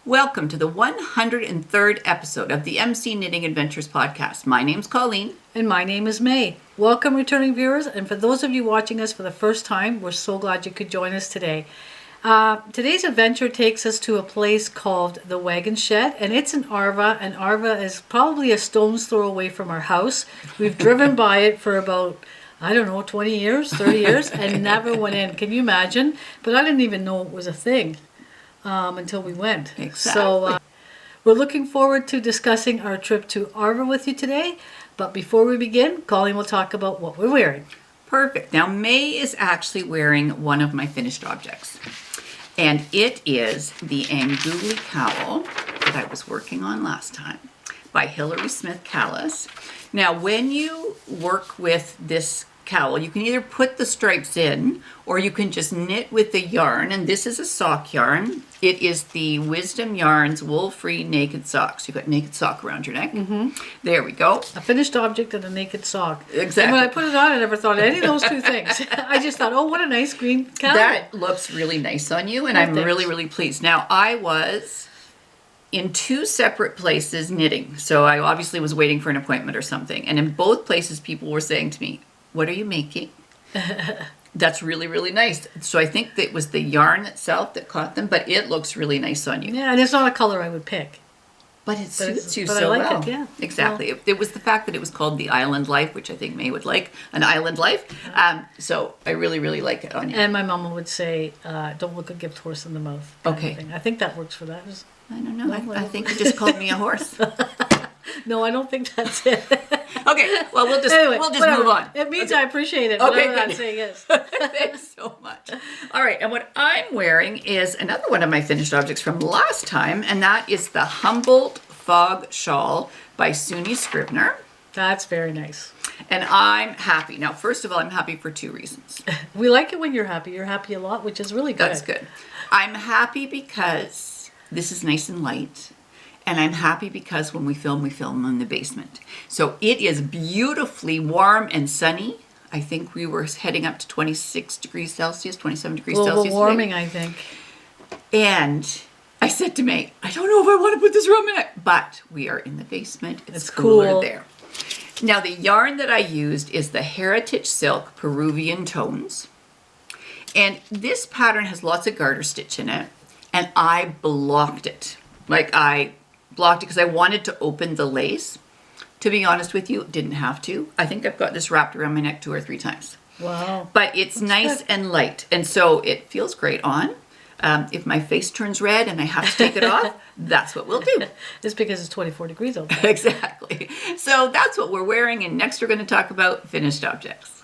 Welcome to the 103rd episode of the MC Knitting Adventures podcast. My name's Colleen. And my name is May. Welcome, returning viewers. And for those of you watching us for the first time, we're so glad you could join us today. Today's adventure takes us to a place called the Wagon Shed, and it's in Arva. And Arva is probably a stone's throw away from our house. We've driven by it for about, 20 years, 30 years, and never went in. Can you imagine? But I didn't even know it was a thing. Until we went. Exactly. So we're looking forward to discussing our trip to Arva with you today. But before we begin, Colleen will talk about what we're wearing. Perfect. Now, May is actually wearing one of my finished objects. And it is the Anguli cowl that I was working on last time by Hilary Smith Callis. Now, when you work with this cowl, you can either put the stripes in or you can just knit with the yarn, and this is a sock yarn. It is the Wisdom Yarns wool-free naked socks. You've got naked sock around your neck. Mm-hmm. There we go. A finished object and a naked sock. Exactly. And when I put it on, I never thought of any of those two things. I just thought, oh, what a nice green cowl. That looks really nice on you, and I'm really, really pleased. Now, I was in two separate places knitting, so I obviously was waiting for an appointment or something, and in both places people were saying to me, "What are you making?" That's really, really nice. So I think that it was the yarn itself that caught them, but it looks really nice on you. Yeah, and it's not a color I would pick. But it suits you but so I like well. it, yeah. Exactly. Well, it was the fact that it was called the Island Life, which I think May would like, an Island Life. So I really, really like it on you. And my mama would say, don't look a gift horse in the mouth. Okay. I think that works for that. I don't know. I think you just called me a horse. No, I don't think that's it. Okay, well, we'll just move on. It means I appreciate it. Okay, Whatever good. I'm saying is. Thanks so much. All right, and what I'm wearing is another one of my finished objects from last time, and that is the Humboldt Fog Shawl by Suni Scribner. That's very nice. And I'm happy. Now, first of all, I'm happy for two reasons. We like it when you're happy. You're happy a lot, which is really good. That's good. I'm happy because this is nice and light. And I'm happy because when we film in the basement. So it is beautifully warm and sunny. I think we were heading up to 26 degrees Celsius, 27 degrees Celsius. Global warming, I think. And I said to May, I don't know if I want to put this room in it. But we are in the basement. It's cooler cool there. Now, the yarn that I used is the Heritage Silk Peruvian Tones. And this pattern has lots of garter stitch in it. And I blocked it. I blocked it because I wanted to open the lace. To be honest with you, didn't have to. I think I've got this wrapped around my neck 2 or 3 times. Wow. But it's nice and light, and so it feels great on. If my face turns red and I have to take it off, that's what we'll do. It's because it's 24 degrees out there. Exactly. So that's what we're wearing, and next we're going to talk about finished objects.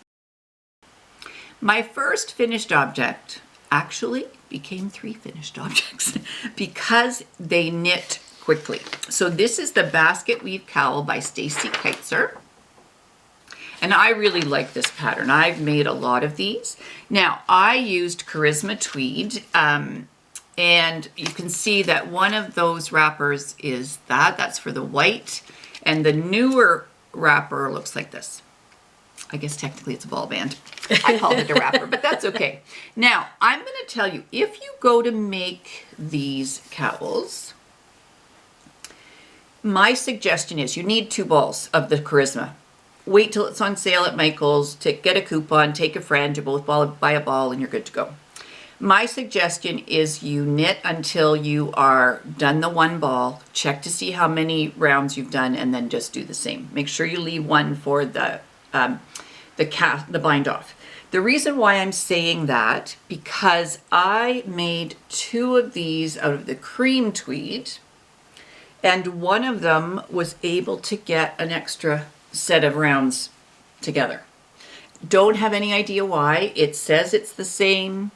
My first finished object actually became 3 finished objects because they knit quickly. So this is the Basket Weave Cowl by Stacy Keitzer. And I really like this pattern. I've made a lot of these. Now, I used Charisma Tweed, and you can see that one of those wrappers is that's for the white, and the newer wrapper looks like this. I guess technically it's a ball band. I called it a wrapper, but that's okay. Now, I'm going to tell you, if you go to make these cowls, my suggestion is you need 2 balls of the Charisma. Wait till it's on sale at Michael's, get a coupon, take a friend, you both buy a ball, and you're good to go. My suggestion is you knit until you are done the 1 ball, check to see how many rounds you've done, and then just do the same. Make sure you leave 1 for the bind off. The reason why I'm saying that, because I made 2 of these out of the cream tweed, and one of them was able to get an extra set of rounds together. Don't have any idea why. It says it's the same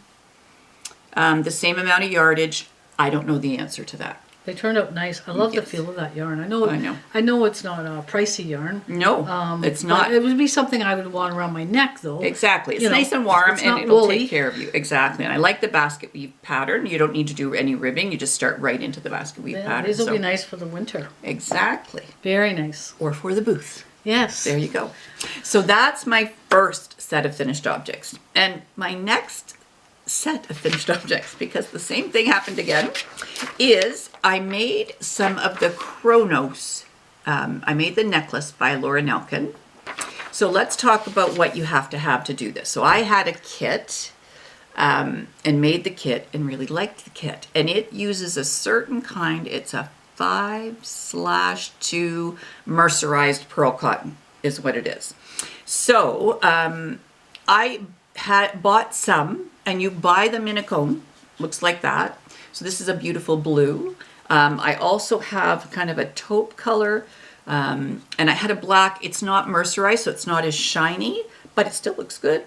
amount of yardage. I don't know the answer to that. They turned out nice. I love the feel of that yarn. I know it's not a pricey yarn. No, it's not. It would be something I would want around my neck, though. Exactly. It's nice and warm, and it'll woolly. take care of you. Exactly. And I like the basket weave pattern. You don't need to do any ribbing. You just start right into the basket weave pattern. These will be nice for the winter. Exactly. Very nice. Or for the booth. Yes. There you go. So that's my first set of finished objects. And my next set of finished objects, because the same thing happened again, is I made some of the Chronos. I made the necklace by Laura Nelkin. So let's talk about what you have to do this. So I had a kit and made the kit and really liked the kit. And it uses a certain kind, it's a 5/2 mercerized pearl cotton is what it is. So I had bought some, and you buy them in a cone, looks like that. So this is a beautiful blue. I also have kind of a taupe color, and I had a black. It's not mercerized, so it's not as shiny, but it still looks good.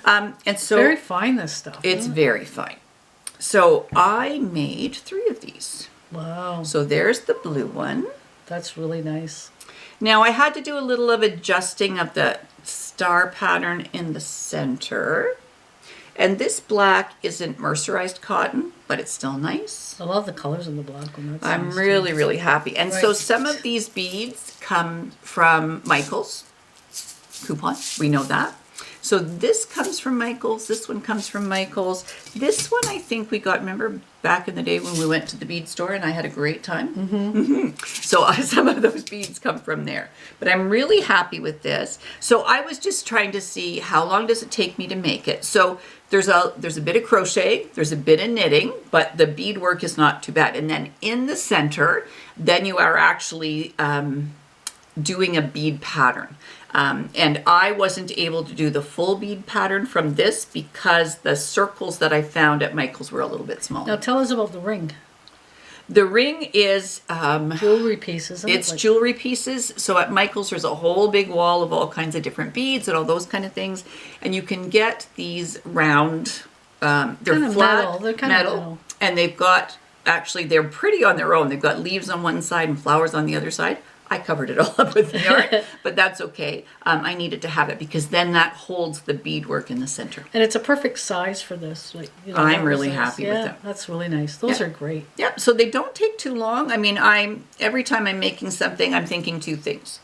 And so Very fine, this stuff. it's very fine. So I made 3 of these. Wow, So there's the blue one. that's really nice. Now I had to do a little of adjusting of the star pattern in the center. And this black isn't mercerized cotton, but it's still nice. I love the colors in the black one. That's I'm nice really, too. really happy. And so Right. some of these beads come from Michael's coupon. We know that. So this comes from Michael's. This one comes from Michael's. This one I think we got, remember back in the day when we went to the bead store and I had a great time? So some of those beads come from there. But I'm really happy with this. So I was just trying to see how long does it take me to make it. So there's a bit of crochet, there's a bit of knitting, but the beadwork is not too bad. And then in the center, then you are actually doing a bead pattern. And I wasn't able to do the full bead pattern from this because the circles that I found at Michael's were a little bit small. Now tell us about the ring. The ring is Jewelry pieces. Isn't it's it? Like- jewelry pieces. So at Michael's there's a whole big wall of all kinds of different beads and all those kind of things. And you can get these round, they're Kind of flat metal. They're kind of metal. and they've got, actually they're pretty on their own. They've got leaves on one side and flowers on the other side. I covered it all up with yarn, but that's okay. I needed to have it because then that holds the beadwork in the center. And it's a perfect size for this. Like, you know, I'm that really size. happy with Yeah, them. that's really nice. Those Yeah. are great. Yeah, so they don't take too long. I mean, every time I'm making something, I'm thinking 2 things.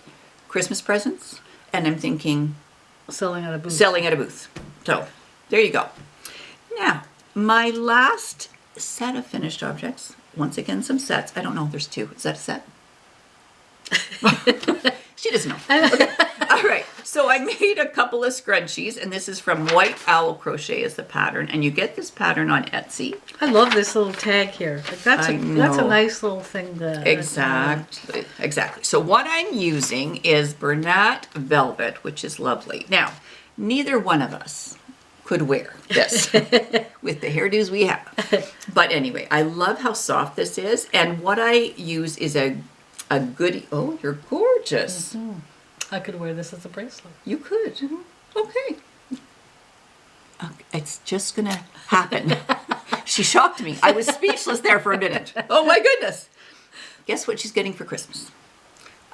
Christmas presents, and I'm thinking Selling at a booth. selling at a booth. So, there you go. Now, my last set of finished objects, once again, some sets. I don't know if there's 2. Is that a set? She doesn't know. Okay. All right. So I made a couple of scrunchies, and this is from White Owl Crochet is the pattern, and you get this pattern on Etsy. I love this little tag here. Like that's I a nice little thing. Exactly. So what I'm using is Bernat Velvet, which is lovely. Now, neither one of us could wear this with the hairdos we have. But anyway, I love how soft this is, and what I use is a goodie. Oh, you're gorgeous. I could wear this as a bracelet. You could. Okay. It's just gonna happen. She shocked me. I was speechless there for a minute. Oh my goodness. Guess what she's getting for Christmas?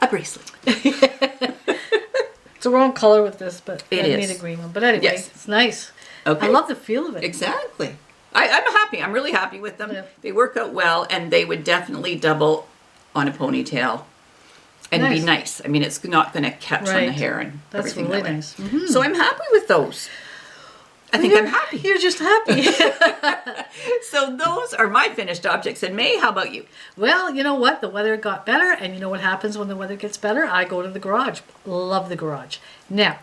A bracelet. It's the wrong color with this, but It I is. need a green one. But anyway, Yes. it's nice. Okay. I love the feel of it. Exactly. I'm happy. I'm really happy with them. Yeah. They work out well, and they would definitely double on a ponytail and be Nice. nice. I mean, it's not going to catch on the Right. hair and That's everything really that way. nice. Mhm. So I'm happy with those. I think I'm happy. You're just happy. So those are my finished objects. And May, how about you? Well, you know what? The weather got better, and you know what happens when the weather gets better? I go to the garage. Love the garage. Now,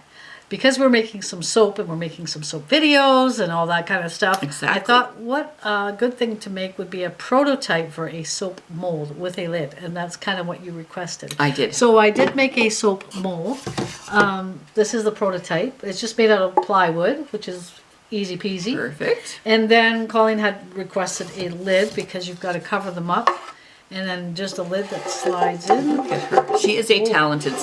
because we're making some soap and we're making some soap videos and all that kind of stuff, Exactly. I thought what a good thing to make would be a prototype for a soap mold with a lid, and that's kind of what you requested. I did. So I did make a soap mold. This is the prototype. It's just made out of plywood, which is easy peasy. Perfect. And then Colleen had requested a lid because you've got to cover them up. And then just a lid that slides in. Look at her. She is a talented.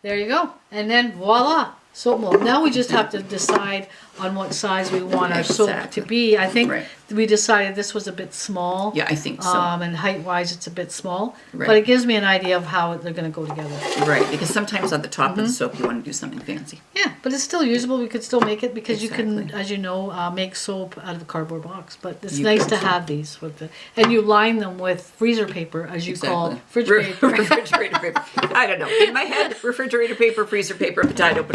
There you go. And then voila, soap mold. Now we just have to decide on what size we want our soap Exactly. to be. I think Right. we decided this was a bit small. Yeah, I think so. And height-wise, it's a bit small. Right. But it gives me an idea of how they're going to go together. Right, because sometimes on the top Mm-hmm. of the soap you want to do something fancy. Yeah, but it's still usable. We could still make it because you can, Exactly. as you know, make soap out of a cardboard box. But it's You nice could to too. have these with the, and you line them with freezer paper, as you call fridge Re- paper. refrigerator paper. I don't know. In my head, refrigerator paper, freezer paper, potato.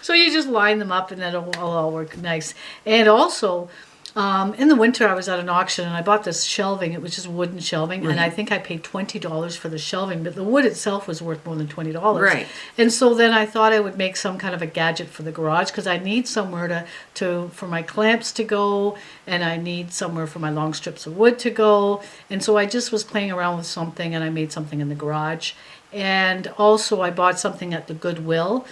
So you just line them up, and that'll all work nice. And also, In the winter, I was at an auction and I bought this shelving. It was just wooden shelving, and I think I paid $20 for the shelving, but the wood itself was worth more than $20. Right. And so then I thought I would make some kind of a gadget for the garage because I need somewhere for my clamps to go, and I need somewhere for my long strips of wood to go. And so I just was playing around with something, and I made something in the garage. And also I bought something at the Goodwill,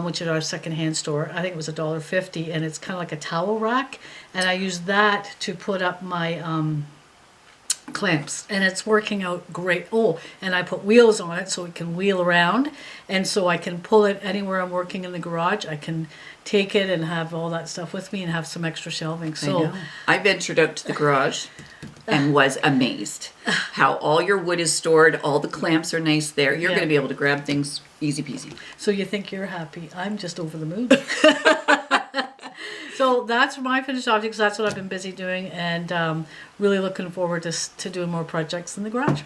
which is our secondhand store. I think it was $1.50, and it's kind of like a towel rack. And I used that to put up my clamps, and it's working out great. Oh, and I put wheels on it so it can wheel around, and so I can pull it anywhere I'm working in the garage. I can take it and have all that stuff with me and have some extra shelving. So I ventured out to the garage and was amazed how all your wood is stored. All the clamps are nice there. You're going to be able to grab things easy peasy. So you think you're happy. I'm just over the moon. So that's my finished objects. That's what I've been busy doing, and really looking forward to doing more projects in the garage.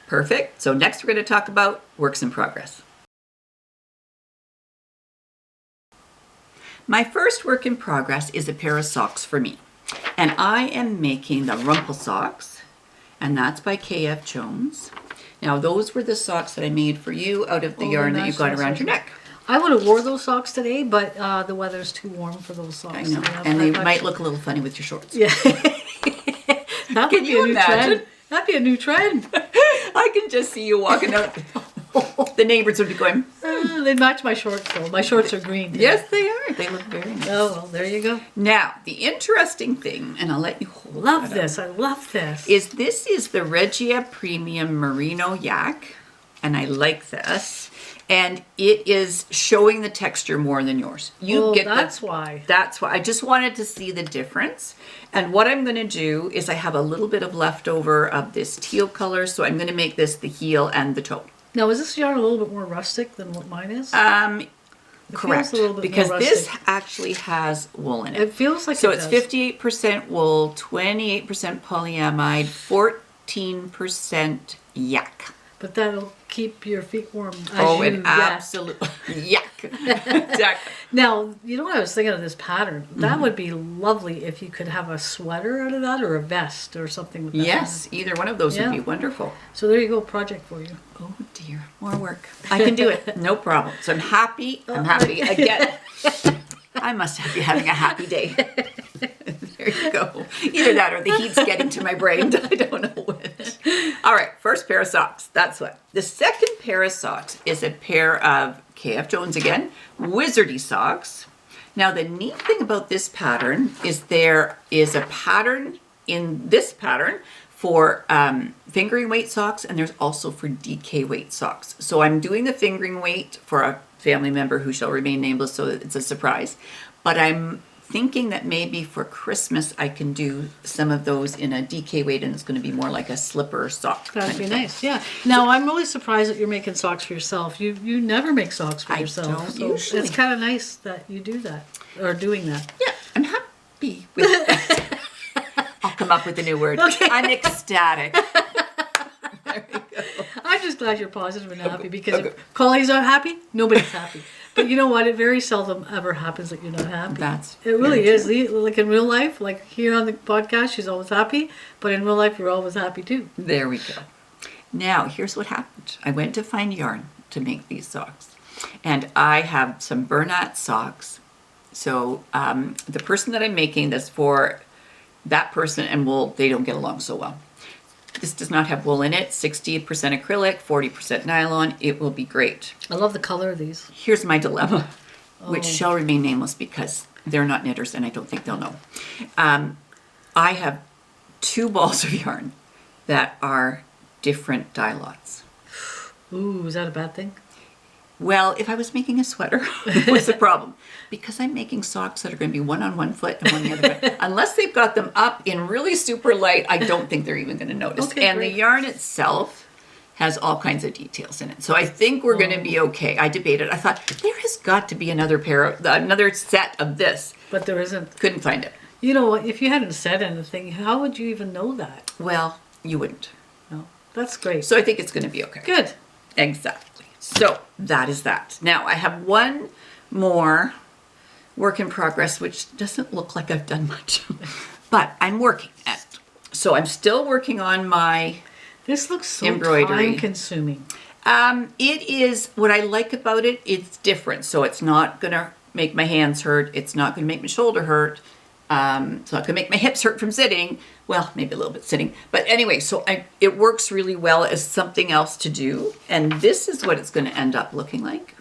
Perfect. So next we're going to talk about works in progress. My first work in progress is a pair of socks for me. And I am making the Rumple socks, and that's by K.F. Jones. Now those were the socks that I made for you out of the yarn that you've got around your neck. I would have wore those socks today, but the weather's too warm for those socks. I know, and they might look a little funny with your shorts. Yeah. That would be a new trend. That'd be a new trend. I can just see you walking out. The neighbors would be going, They'd match my shorts though. My shorts are green. Yes, they are. They look very nice. Oh, well, there you go. Now, the interesting thing, and I'll let you hold Love that up, this. I love this. This is the Regia Premium Merino Yak, and I like this. And it is showing the texture more than yours. That's why. That's why. I just wanted to see the difference. And what I'm going to do is I have a little bit of leftover of this teal color, so I'm going to make this the heel and the toe. Now, is this yarn a little bit more rustic than what mine is? Correct. Because this actually has wool in it. It feels like so. It It's does. 58% wool, 28% polyamide, 14% yak. But that'll keep your feet warm. Absolutely. Yak. Exactly. Now, you know what I was thinking of this pattern? That would be lovely if you could have a sweater out of that or a vest or something with that. Yes, either one of those would be wonderful. So there you go, project for you. Oh dear, more work. I can do it, no problem. So I'm happy. Again, I must be having a happy day. There you go. Either that or the heat's getting to my brain. I don't know which. All right, first pair of socks. That's what. The second pair of socks is a pair of K.F. Jones again, Wizardy socks. Now the neat thing about this pattern is there is a pattern in this pattern for fingering weight socks, and there's also for DK weight socks. So I'm doing the fingering weight for a family member who shall remain nameless, so that it's a surprise. But I'm thinking that maybe for Christmas I can do some of those in a DK weight, and it's going to be more like a slipper sock. That'd be nice, yeah. Now, I'm really surprised that you're making socks for yourself. You never make socks for yourself. I don't so usually. It's kind of nice that you do that, or doing that. Yeah, I'm happy with that. I'll come up with a new word. Okay. I'm ecstatic. There we go. I'm just glad you're positive and happy, because if colleagues aren't happy, nobody's happy. But you know what? It very seldom ever happens that you're not happy. It really is. Like in real life, like here on the podcast, she's always happy. But in real life, you're always happy too. There we go. Now, here's what happened. I went to find yarn to make these socks. And I have some Bernat socks. So the person that I'm making this for, that person and wool, they don't get along so well. This does not have wool in it. 60% acrylic, 40% nylon. It will be great. I love the color of these. Here's my dilemma, which shall remain nameless because they're not knitters and I don't think they'll know. I have 2 balls of yarn that are different dye lots. Ooh, is that a bad thing? Well, if I was making a sweater, what's the problem? Because I'm making socks that are going to be one on one foot and one the other way. Unless they've got them up in really super light, I don't think they're even going to notice. Okay, and great. the yarn itself has all kinds of details in it. So I think we're going to be okay. I debated. I thought, there has got to be another set of this. But there isn't. Couldn't find it. You know what? If you hadn't said anything, how would you even know that? Well, you wouldn't. No. That's great. So I think it's going to be okay. Good. Exactly. So that is that. Now I have one more work in progress, which doesn't look like I've done much. but I'm working at it. So I'm still working on my This looks so embroidery. time consuming. It is, what I like about it, it's different. So it's not going to make my hands hurt. It's not going to make my shoulder hurt. It's not going to make my hips hurt from sitting. Well, maybe a little bit sitting. But anyway, so it works really well as something else to do. And this is what it's going to end up looking like.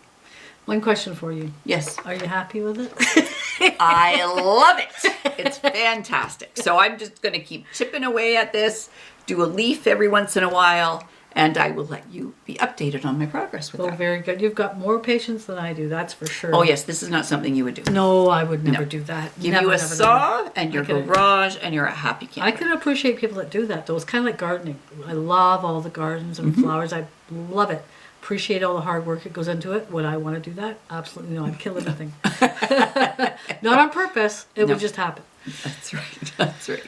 One question for you. Yes. Are you happy with it? I love it. It's fantastic. So I'm just going to keep chipping away at this, do a leaf every once in a while, and I will let you be updated on my progress with Oh, that. very good. You've got more patience than I do, that's for sure. Oh, yes, this is not something you would do. No, I would never No. do that. Give Never, you a never, saw never. and your I can- garage, and you're a happy camper. I can appreciate people that do that, though. It's kind of like gardening. I love all the gardens and flowers. I love it. Appreciate all the hard work that goes into it. Would I want to do that? Absolutely no. I'd kill anything. Not on purpose. It No. would just happen. That's right. That's right.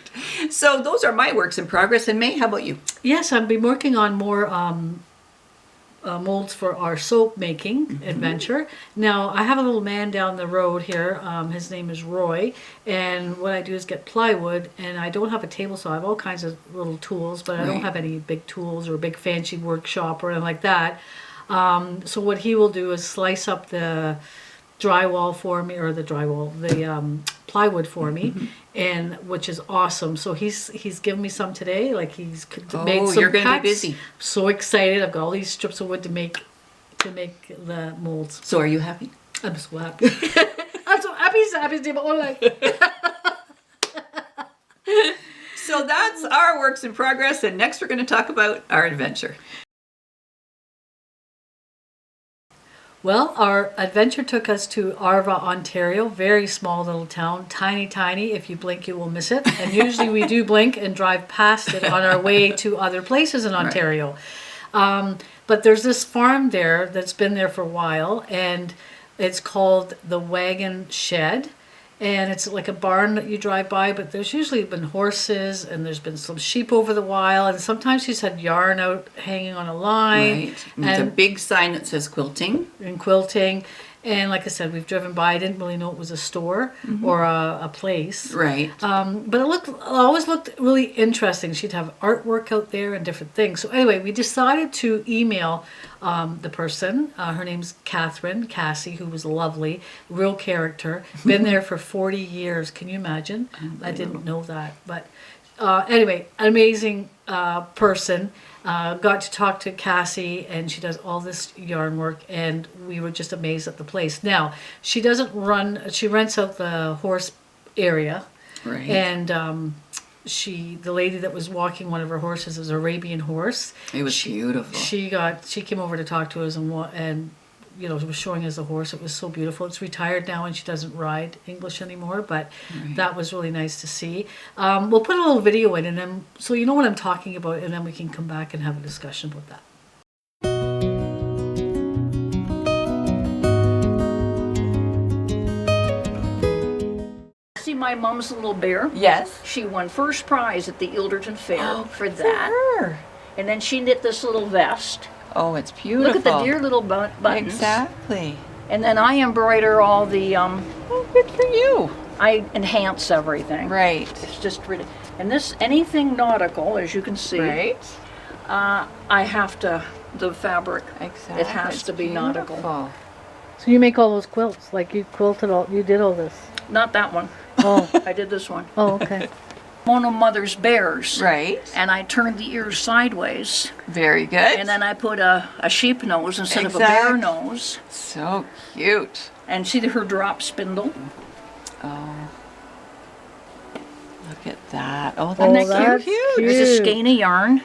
So those are my works in progress. And May, how about you? Yes, I've been working on more molds for our soap making adventure. Now, I have a little man down the road here. His name is Roy. And what I do is get plywood. And I don't have a table saw. I have all kinds of little tools, but I don't Right. have any big tools or a big fancy workshop or anything like that. So what he will do is slice up the drywall for me, or the plywood for me, and which is awesome. So he's given me some today. Like he's made some you're going to be cuts. busy. So excited! I've got all these strips of wood to make the molds. So are you happy? I'm so happy. I'm so happy to my whole life. So that's our works in progress. And next we're going to talk about our adventure. Well, our adventure took us to Arva, Ontario. Very small little town, tiny, tiny. If you blink, you will miss it. And usually we do blink and drive past it on our way to other places in Ontario. But there's this farm there that's been there for a while, and it's called the Wagon Shed. And it's like a barn that you drive by, but there's usually been horses, and there's been some sheep over the while, and sometimes she's had yarn out hanging on a line. Right. And there's a big sign that says quilting. And quilting. And like I said, we've driven by. I didn't really know it was a store or a place. Right. But it always looked really interesting. She'd have artwork out there and different things. So anyway, we decided to email the person. Her name's Katharine, Kassy, who was lovely, real character. Been there for 40 years. Can you imagine? I didn't know that. But anyway, amazing person. Got to talk to Kassy, and she does all this yarn work, and we were just amazed at the place. Now, she doesn't she rents out the horse area, Right. and the lady that was walking one of her horses is an Arabian horse. It was beautiful. She came over to talk to us and was showing us the horse. It was so beautiful. It's retired now and she doesn't ride English anymore, but that was really nice to see. We'll put a little video in, and then so you know what I'm talking about, and then we can come back and have a discussion about that. See my mom's little bear? Yes. She won first prize at the Ilderton Fair for For that. her. And then she knit this little vest. Oh, it's beautiful. Look at the dear little buttons. Exactly. And then I embroider all the, Oh, good for you. I enhance everything. Right. It's just really, and this, anything nautical, as you can see, Right. I have to, the fabric, Exactly. it has to be nautical. Beautiful. So you make all those quilts, like you did all this. Not that one. Oh, I did this one. oh, okay. Mono Mother's Bears. Right. And I turned the ears sideways. Very good. And then I put a sheep nose instead of a bear nose. So cute. And see her drop spindle? Oh. Look at that. Oh, Oh, that's that's cute. cute. There's a skein of yarn,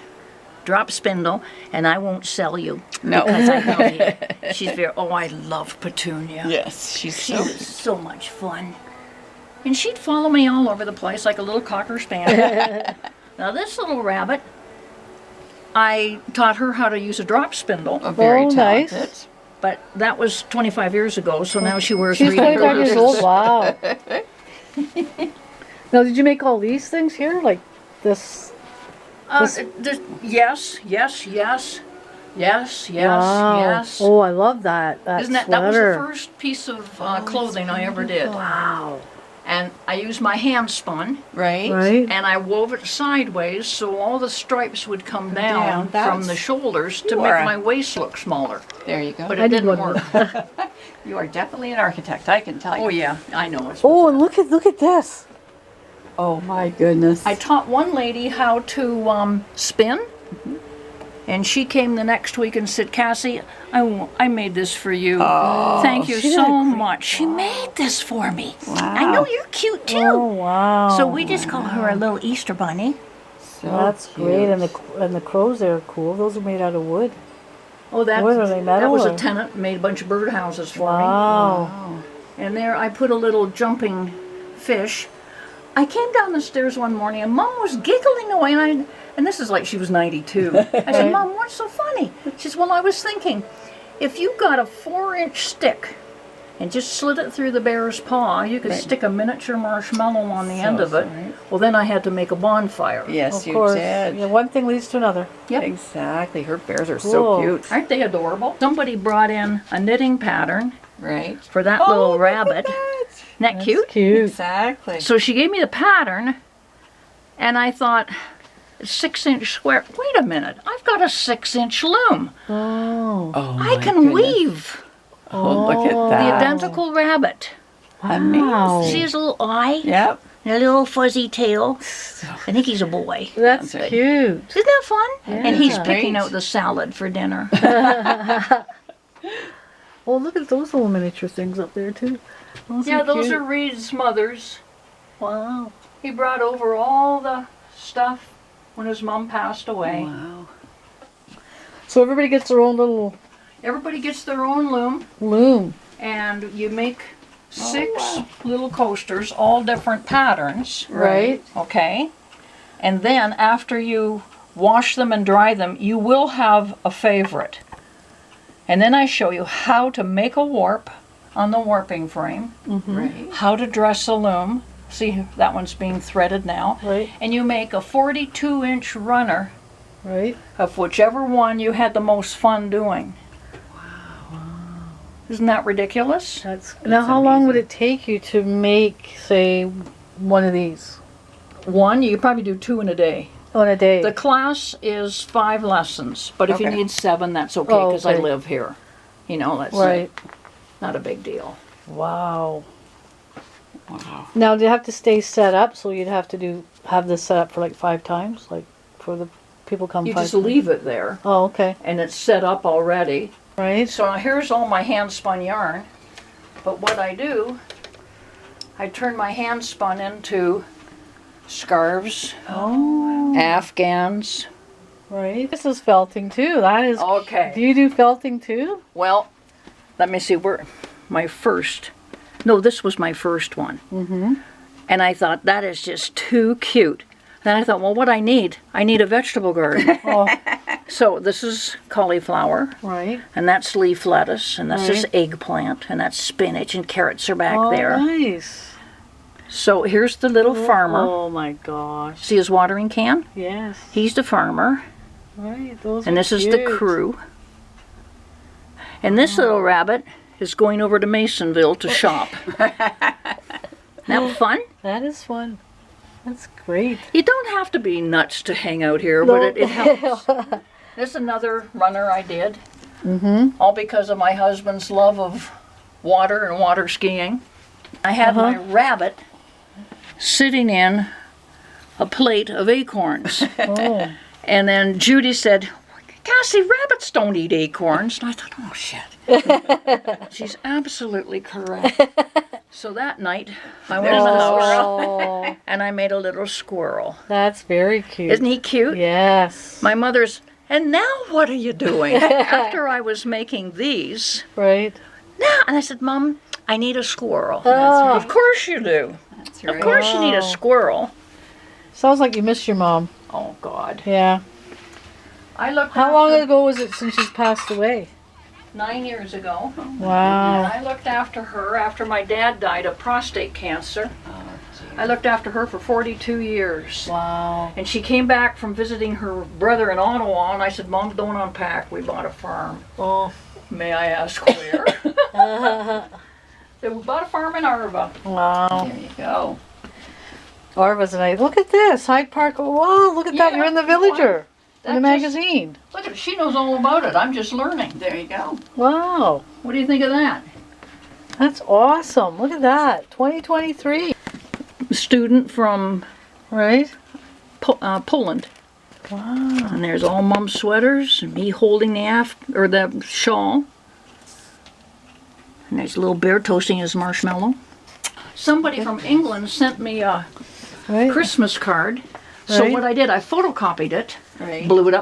drop spindle, and I won't sell you. No. Because I love you. She's very, I love Petunia. Yes, she's She so was so much fun. And she'd follow me all over the place like a little cocker spaniel. Now this little rabbit, I taught her how to use a drop spindle, very Oh, nice. talented. but that was 25 years ago, so now she wears She's reed 25 years girdles. old. Wow. Now, did you make all these things here, like this? Yes, yes, yes, yes, yes, Wow. yes. Oh, I love that. That Isn't that was the sweater. first piece of clothing I ever did. Wow. And I used my hand spun, Right. Right. and I wove it sideways so all the stripes would come down That's- from the shoulders to You make are a- my waist look smaller. There you go. But I it did didn't one. work. You are definitely an architect, I can tell you. Oh yeah, I know. It's Oh, and look at this. Oh my goodness. I taught one lady how to spin, and she came the next week and said, "Kassy, I made this for you. Thank you She did a so great much. She made this for me. Wow. I know you're cute too." Oh, wow. So we just call her a little Easter bunny. So That's cute. great. And the crows there are cool. Those are made out of wood. Oh, that What are they, metal that was a or- tenant made a bunch of birdhouses for Wow. Wow. me. And there I put a little jumping fish. I came down the stairs one morning and Mom was giggling away, and this is like she was 92. I said, "Mom, what's so funny?" She says, "Well, I was thinking, if you got a 4-inch stick and just slid it through the bear's paw, you could stick a miniature marshmallow on the end of it." smart. Well, then I had to make a bonfire. Yes, Of you course. did. Yeah, one thing leads to another. Yep. Exactly. Her bears are Cool. so cute. Aren't they adorable? Somebody brought in a knitting pattern Right. for that Oh, little look at rabbit. that. Isn't that cute? Cute. Exactly. So she gave me the pattern, and I thought, 6-inch square. Wait a minute, I've got a 6-inch loom. Oh. Oh, I my can goodness. weave Oh, look at Oh. the that. identical rabbit. Wow. See his little eye Yep. and a little fuzzy tail. I think he's a boy. That's That's it. cute. Isn't that fun? And he's Yeah. picking Great. out the salad for dinner. Oh, look at those little miniature things up there too. Those Yeah, those cute. are Reed's mother's. Wow. He brought over all the stuff when his mom passed away. Wow. So everybody gets their own little Everybody gets their own loom, loom. and you make 6 little coasters, all different patterns, Right. okay? And then after you wash them and dry them, you will have a favorite. And then I show you how to make a warp on the warping frame, Right. how to dress a loom. See, that one's being threaded now. Right. And you make a 42-inch runner Right. of whichever one you had the most fun doing. Isn't that ridiculous? That's now. How long would it take you to make, say, one of these One, you could probably do 2 in a day. on a day? The class is 5 lessons, but if you Okay. need 7, that's okay Oh, because I okay. live here. You know, that's Right. not a big deal. Wow. Wow. Now, do you have to stay set up? So you'd have to have this set up for like 5 times, like for the people come. You 5 just times? leave it there, Oh, okay. and it's set up already. Right. So now here's all my hand spun yarn. But what I do, I turn my hand spun into scarves, Oh. afghans. Right. This is felting too. That is. Okay. Do you do felting too? Well, let me see where my first. No, this was my first one. Mm-hmm. And I thought that is just too cute. Then I thought, well, what I need a vegetable garden. Oh, So this is cauliflower, right. and that's leaf lettuce, and that's just Right. eggplant, and that's spinach, and carrots are back Oh, there. nice. So here's the little farmer. Oh my gosh. See his watering can? Yes. He's the farmer, Right. Those. and are this is the cute. crew. And this little rabbit is going over to Masonville to shop. That fun? That is fun. That's great. You don't have to be nuts to hang out here, No. but it helps. This is another runner I did, Mm-hmm. all because of my husband's love of water and water skiing. I had my rabbit sitting in a plate of acorns. Oh. And then Judy said, "Kassy, rabbits don't eat acorns." And I thought, oh shit. She's absolutely correct. So that night, I went in the house Oh, and I made a little squirrel. that's very cute. Isn't he cute? Yes. My mother's, "And now what are you doing?" After I was making these, Right. now, and I said, "Mom, I need a squirrel." Oh. Of course you do. That's Of right. course you need a Wow. squirrel. Sounds like you miss your mom. Oh God. Yeah. I looked How long after- ago was it since she's passed away? 9 years ago. And Wow. I looked after her after my dad died of prostate cancer. I looked after her for 42 years. Wow. And she came back from visiting her brother in Ottawa, and I said, "Mom, don't unpack. We bought a farm." Oh. May I ask where? They bought a farm in Arva. Wow. There you go. Arva's nice. Look at this. Hyde Park. Oh, wow, look at that. Yeah, You're in the you know Villager. In the That just- magazine. Look at she knows all about it. I'm just learning. There you go. Wow. What do you think of that? That's awesome. Look at that. 2023. Student from Right? Poland. Wow. And there's all Mom's sweaters, and me holding the shawl. And there's a little bear toasting his marshmallow. Somebody from England sent me a Right? Christmas card. So Right. what I did, I photocopied it, Right. blew it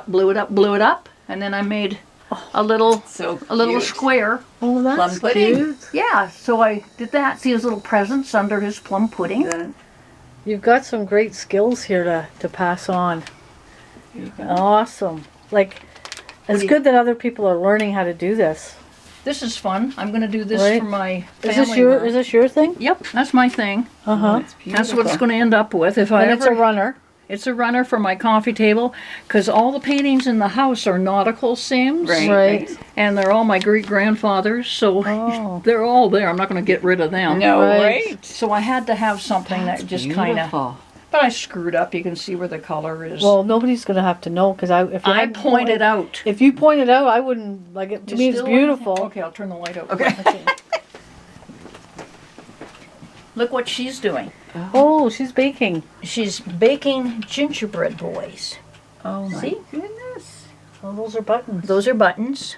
up, and then I made a little So cute. square. Oh, that's Plum pudding. cute. Yeah, so I did that. See his little presents under his plum pudding. Good. You've got some great skills here to pass on. Awesome. Like, it's good that other people are learning how to do this. This is fun. I'm going to do this Right. for my Is family. this your room. is this your thing? Yep, that's my thing. Uh-huh. It's beautiful. That's what it's going to end up with. If I And ever, it's a runner. It's a runner for my coffee table, because all the paintings in the house are nautical themes, Right. Right. and they're all my great grandfathers, so Oh. they're all there. I'm not going to get rid of them. No, Right. right? So I had to have something that just kind of. Beautiful. But I screwed up. You can see where the color is. Well, nobody's gonna have to know because if I pointed out. If you pointed out, I wouldn't like it. To You me, it's still- beautiful. Okay, I'll turn the light out. Okay. Look what she's doing. Oh, she's baking. She's baking gingerbread boys. Oh my See? goodness. Oh, those are buttons. Those are buttons.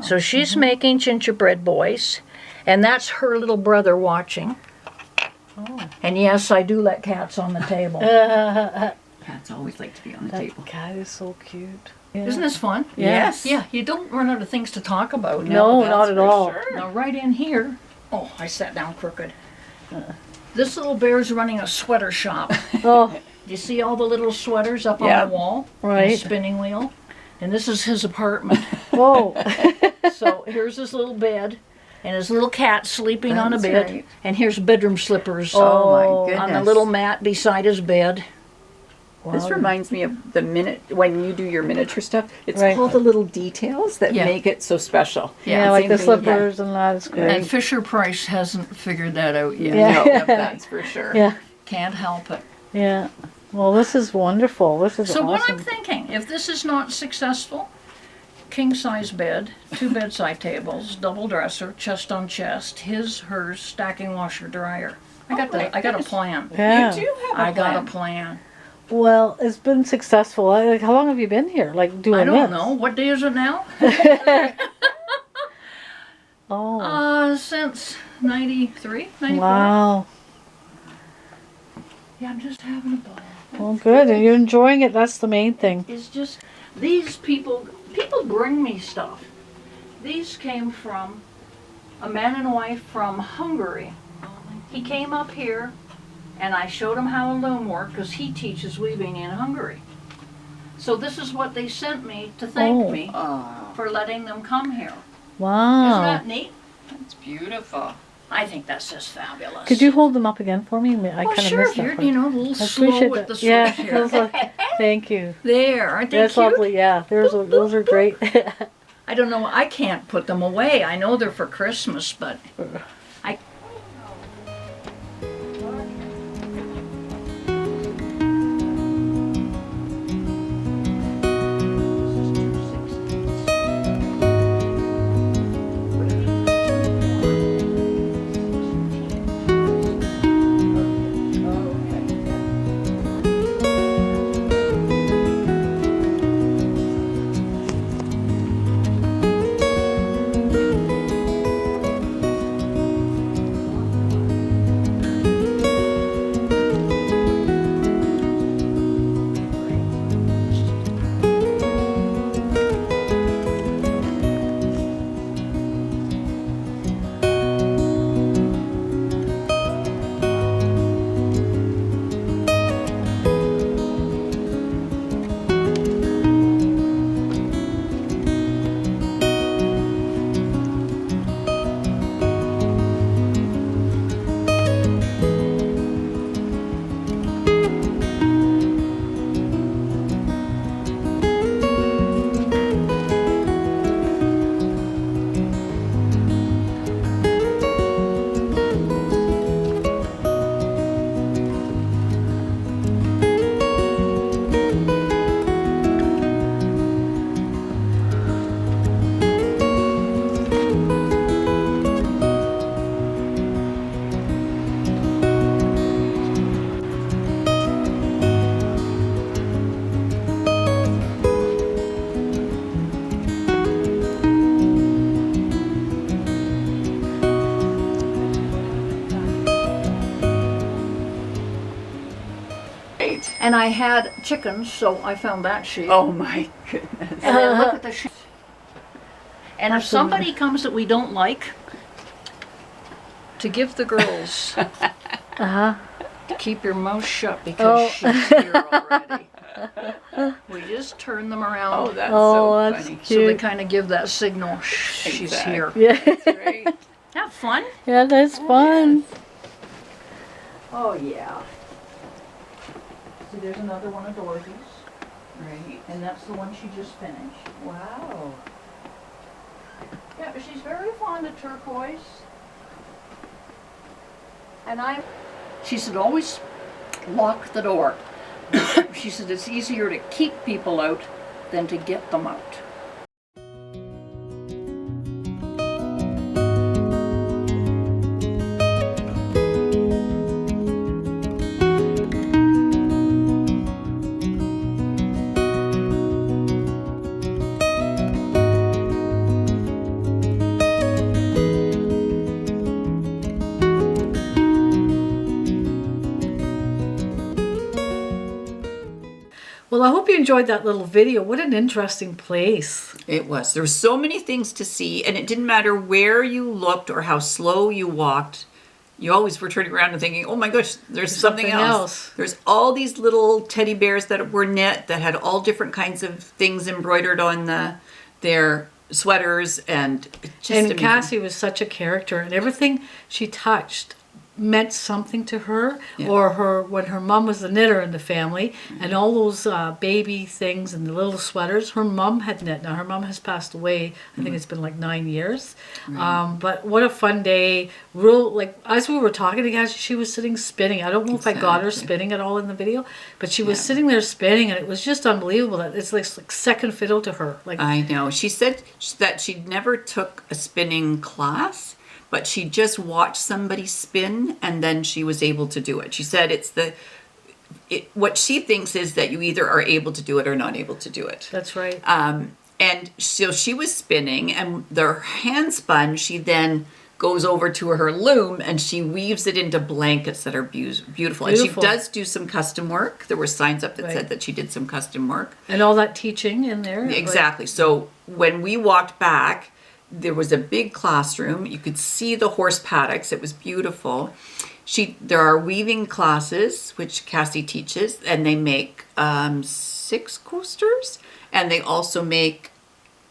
So she's making gingerbread boys, and that's her little brother watching. Oh. And yes, I do let cats on the table. Cats always like to be on the That table. cat is so cute. Yeah. Isn't this fun? Yes. Yeah, you don't run out of things to talk about. No, that's not at for all. sure. Now, right in here. Oh, I sat down crooked. This little bear's running a sweater shop. Oh, Do you see all the little sweaters up Yeah. on the wall? Right. And spinning wheel. And this is his apartment. whoa. So here's his little bed, and his little cat sleeping on a That's bed. right. And here's bedroom slippers Oh Oh, my goodness. on the little mat beside his bed. This Wow. reminds me of the minute when you do your miniature stuff. It's Right. all the little details that Yeah. make it so special. Yeah, like Same the thing, slippers and that is And great. Fisher Price hasn't figured that out yet. Yeah. No, that's for sure. Yeah, Can't help it. yeah. Well, this is wonderful. This is So awesome. what I'm thinking, if this is not successful, king size bed, 2 bedside tables, double dresser, chest on chest, his, hers, stacking washer dryer. I got my I got a goodness. plan. Yeah. You do have a I got plan. a plan. Well, it's been successful. Like, how long have you been here? Like doing I don't this? know. What day is it now? Oh, Since 93, 94. wow. Yeah, I'm just having a ball. Well, good. And you're enjoying it. That's the main thing. It's just, these people bring me stuff. These came from a man and wife from Hungary. He came up here, and I showed him how a loom worked, because he teaches weaving in Hungary. So this is what they sent me to thank Oh. me Oh, for letting them come here. Wow. Isn't that neat? that's beautiful. I think that's just fabulous. Could you hold them up again for me? I Oh, kind of sure. missed that You're, part. you know, a little I slow appreciate with that. the Yeah, switch here. those are, thank you. There, aren't they That's cute? lovely. Yeah, those are great. I don't know. I can't put them away. I know they're for Christmas, but I. and I had chickens, so I found that sheet. Oh my goodness. And then look at the sheet. And if somebody comes that we don't like, to give the girls, keep your mouth shut because she's here already. We just turn them around. Oh, that's so that's funny. so they kind of give that signal, shh, she's Exactly. here. Yeah. That's right. Have fun. Yeah, that's fun. Oh, yeah. See, there's another one of Dorothy's. Right. And that's the one she just finished. Wow. Yeah, but she's very fond of turquoise. And she said, always lock the door. She said, it's easier to keep people out than to get them out. Well, I hope you enjoyed that little video. What an interesting place. It was. There were so many things to see, and it didn't matter where you looked or how slow you walked. You always were turning around and thinking, oh my gosh, there's something else. There's all these little teddy bears that were knit that had all different kinds of things embroidered on their sweaters, and just And amazing. Kassy was such a character, and everything she touched meant something to her, Yeah. or when her mom was the knitter in the family, and all those baby things and the little sweaters her mom had knit. Now her mom has passed away. I think it's been like 9 years. But what a fun day. Real, like, as we were talking to Kassy, she was sitting spinning. I don't know if I got her Exactly. spinning at all in the video, but she was Yeah. sitting there spinning, and it was just unbelievable. That it's like second fiddle to her. Like, I know. She said that she never took a spinning class, but she just watched somebody spin and then she was able to do it. She said what she thinks is that you either are able to do it or not able to do it. that's right. And so she was spinning, and the hand spun, she then goes over to her loom and she weaves it into blankets that are beautiful. And she Beautiful. does do some custom work. There were signs up that Right. said that she did some custom work. And all that teaching in there. like- Exactly. So when we walked back, there was a big classroom. You could see the horse paddocks. It was beautiful. There are weaving classes, which Kassy teaches, and they make 6 coasters, and they also make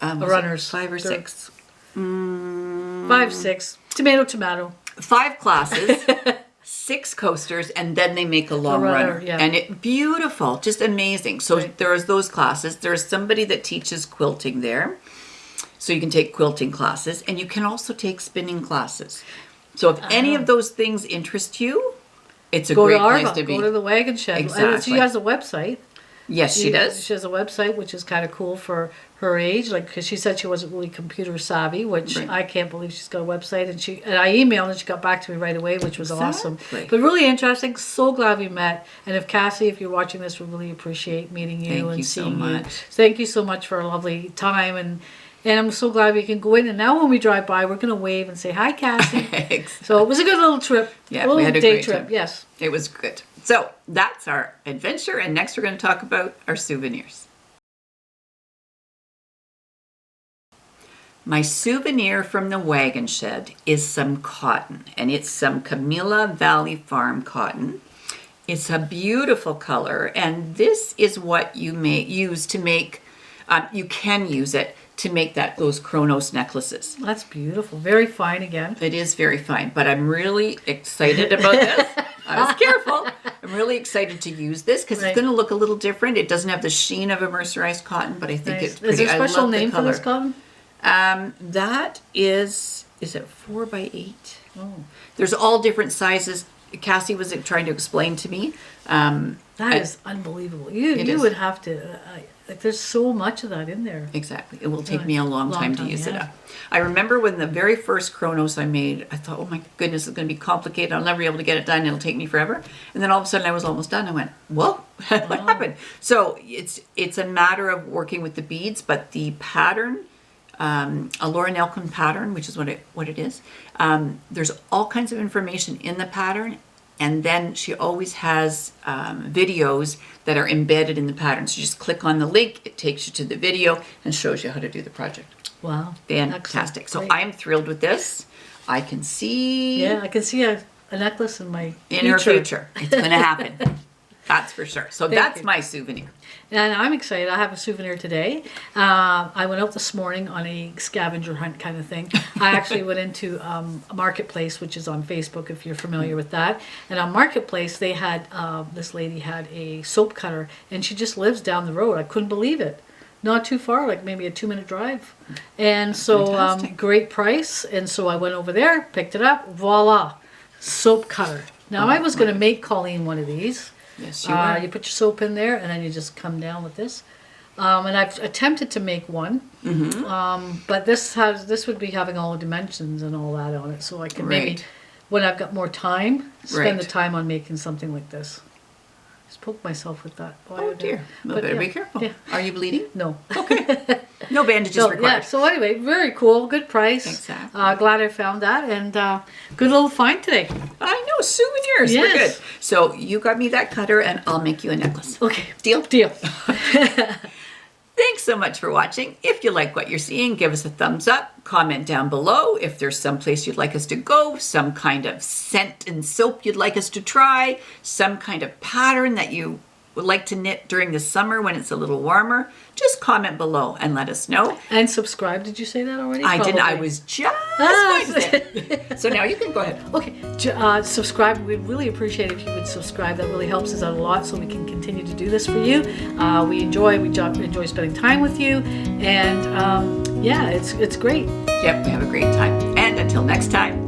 was it runners. 5 or They're- 6. 5, 6. Tomato. 5 classes, 6 coasters, and then they make a long runner, runner. yeah. And it beautiful, just amazing. So Right. there's those classes. There's somebody that teaches quilting there. So you can take quilting classes, and you can also take spinning classes. So if any of those things interest you, it's a Go great to Arva. place to be. Go to the Wagon Shed. And Exactly. she has a website. Yes, she does. She has a website, which is kind of cool for her age. Like, because she said she wasn't really computer savvy, which Right. I can't believe she's got a website. And I emailed and she got back to me right away, which was awesome. Exactly. But really interesting. So glad we met. And if Kassy, if you're watching this, we really appreciate meeting you Thank and you so seeing you. much. Thank you so much for a lovely time. And I'm so glad we can go in. And now when we drive by, we're going to wave and say, hi, Kassy. So it was a good little trip. Yeah, a little we had a day great trip. time. Yes. It was good. So that's our adventure, and next we're going to talk about our souvenirs. My souvenir from the Wagon Shed is some cotton, and it's some Camilla Valley Farm cotton. It's a beautiful color, and this is what you may use to make, you can use it to make those Chronos necklaces. That's beautiful. Very fine again. It is very fine, but I'm really excited about this. I was careful. I'm really excited to use this because Right. it's going to look a little different. It doesn't have the sheen of a mercerized cotton, but I think Nice. it's pretty. Is there a I special love the name for this color. cotton? That is it 4x8? Oh. There's all different sizes. Kassy was trying to explain to me. That is unbelievable. You is. would have to, like, there's so much of that in there. Exactly. It will take Right. me a long time to use it yeah. up. I remember when the very first Chronos I made, I thought, oh my goodness, it's going to be complicated. I'll never be able to get it done. It'll take me forever. And then all of a sudden I was almost done. I went, whoa, what happened? So it's a matter of working with the beads, but the pattern, a Laura Nelkin pattern, which is what it is. There's all kinds of information in the pattern, And then she always has videos that are embedded in the pattern. So you just click on the link, it takes you to the video and shows you how to do the project. Wow. Fantastic. Excellent. So Great. I am thrilled with this. I can see Yeah, I can see a necklace in my in her future. It's going to happen. That's for sure. So that's you. my souvenir. And I'm excited. I have a souvenir today. I went out this morning on a scavenger hunt kind of thing. I actually went into a Marketplace, which is on Facebook, if you're familiar with that. And on Marketplace, they had, this lady had a soap cutter, and she just lives down the road. I couldn't believe it. Not too far, like maybe a 2-minute drive. And so, Fantastic. great price. And so I went over there, picked it up, voila, soap cutter. Now, I was going to make Colleen one of these. Yes, you are. You put your soap in there, and then you just come down with this. And I've attempted to make one, but this would be having all the dimensions and all that on it, so I can maybe, Right. when I've got more time, spend the Right. time on making something like this. Just poke myself with that. Oh dear. Well, But better yeah, be careful. yeah. Are you bleeding? No. No bandages So, required. yeah, so anyway, very cool, good price. Exactly. Glad I found that, and good little find today. I know, souvenirs. We're Yes. good. So you got me that cutter and I'll make you a necklace. Okay. Deal? Deal. Thanks so much for watching. If you like what you're seeing, give us a thumbs up. Comment down below if there's some place you'd like us to go, some kind of scent and soap you'd like us to try, some kind of pattern that you would like to knit during the summer when it's a little warmer. Just comment below and let us know. And subscribe. Did you say that already? I didn't. I Probably. was just going to say. So now you can go ahead. Okay, subscribe. We'd really appreciate it if you would subscribe. That really helps us out a lot, so we can continue to do this for you. We enjoy spending time with you, and yeah, it's great. Yep, we have a great time. And until next time.